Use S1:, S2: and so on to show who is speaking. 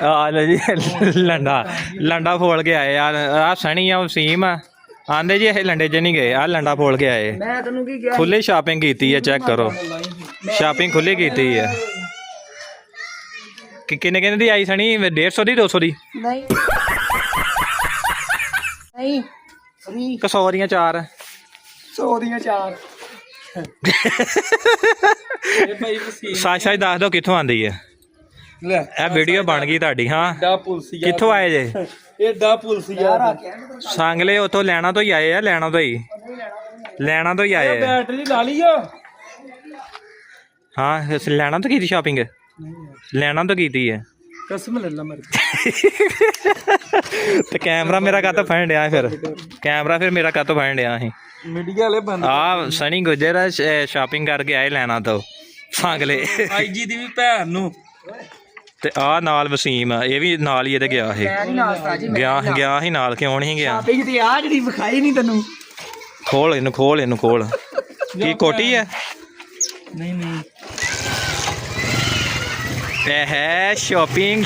S1: ਆ ਲੈ ਜੀ ਲੰਡਾ ਫੋਲ ਕੇ ਆਏ ਆ ਸਣੀ ਆ ਵਸੀਮ ਆ ਆਂਦੇ ਜੀ ਇਹ ਲੰਡੇ 'ਚ ਨਹੀਂ ਗਏ ਆ ਲੰਡਾ ਫੋਲ ਕੇ ਆਏ
S2: ਮੈਂ ਤੈਨੂੰ ਕੀ ਕਿਹਾ
S1: ਖੁੱਲੀ ਸ਼ਾਪਿੰਗ ਕੀਤੀ ਹੈ ਚੈੱਕ ਕਰੋ ਸ਼ਾਪਿੰਗ ਖੁੱਲੀ ਕੀਤੀ ਹੈ ਕਿ ਕਿੰਨੇ ਕਿੰਨੇ ਦੀ ਆਈ ਸਣੀ 150 ਦੀ 200 ਦੀ
S2: ਨਹੀਂ ਨਹੀਂ ਫਰੀ
S1: ਕਸੌਰੀਆਂ 4
S2: 100 ਦੀਆਂ 4
S1: ਸਾਸ਼ਾ ਹੀ ਦੱਸ ਦਿਓ ਕਿੱਥੋਂ ਆਂਦੀ ਹੈ
S3: ਲੈ
S1: ਇਹ ਵੀਡੀਓ ਬਣ ਗਈ ਤੁਹਾਡੀ ਹਾਂ
S3: ਡਾ ਪੁਲਸੀ
S1: ਕਿੱਥੋਂ ਆਏ ਜੇ
S3: ਇਹ ਡਾ ਪੁਲਸੀ ਯਾਰ
S1: ਸਾਂਗਲੇ ਉਥੋਂ ਲੈਣਾ ਤੋਂ ਹੀ ਆਏ ਆ ਲੈਣਾ ਤੋਂ ਹੀ ਆਏ ਆ
S3: ਬੈਟਰੀ ਲਾ ਲਈ ਆ
S1: ਹਾਂ ਲੈਣਾ ਤੋਂ ਕੀਤੀ ਸ਼ਾਪਿੰਗ ਲੈਣਾ ਤੋਂ ਕੀਤੀ ਹੈ
S3: ਕਸਮ ਲੈ ਲਾ ਮੇਰੇ
S1: ਤੇ ਕੈਮਰਾ ਮੇਰਾ ਕਾਹਤੋਂ ਫੜਨ ਡਿਆ ਫਿਰ ਕੈਮਰਾ ਫਿਰ ਮੇਰਾ ਕਾਹਤੋਂ ਫੜਨ ਡਿਆ ਸੀ
S3: ਮੀਡੀਆ ਵਾਲੇ ਬੰਦ
S1: ਆ ਸਣੀ ਗੁਜਰ ਸ਼ਾਪਿੰਗ ਕਰਕੇ ਆਏ ਲੈਣਾ ਤੋਂ ਸਾਂਗਲੇ
S3: ਆਈਜੀ ਦੀ ਵੀ ਭੈਣ ਨੂੰ
S1: ਤੇ ਆ ਨਾਲ ਵਸੀਮ ਆ ਇਹ ਵੀ ਨਾਲ ਹੀ ਇਹਦੇ ਗਿਆ ਇਹ
S2: ਮੈਂ ਨਹੀਂ ਨਾਲ ਸਾਜੀ
S1: ਗਿਆ ਹੀ ਨਾਲ ਕਿਉਂ ਨਹੀਂ ਗਿਆ
S2: ਸ਼ਾਪਿੰਗ ਤੇ ਆ ਜਿਹੜੀ ਵਿਖਾਈ ਨਹੀਂ ਤੈਨੂੰ
S1: ਖੋਲ ਇਹਨੂੰ ਖੋਲ ਕੀ ਕੋਟੀ ਹੈ
S3: ਨਹੀਂ
S1: ਇਹ ਹੈ ਸ਼ਾਪਿੰਗ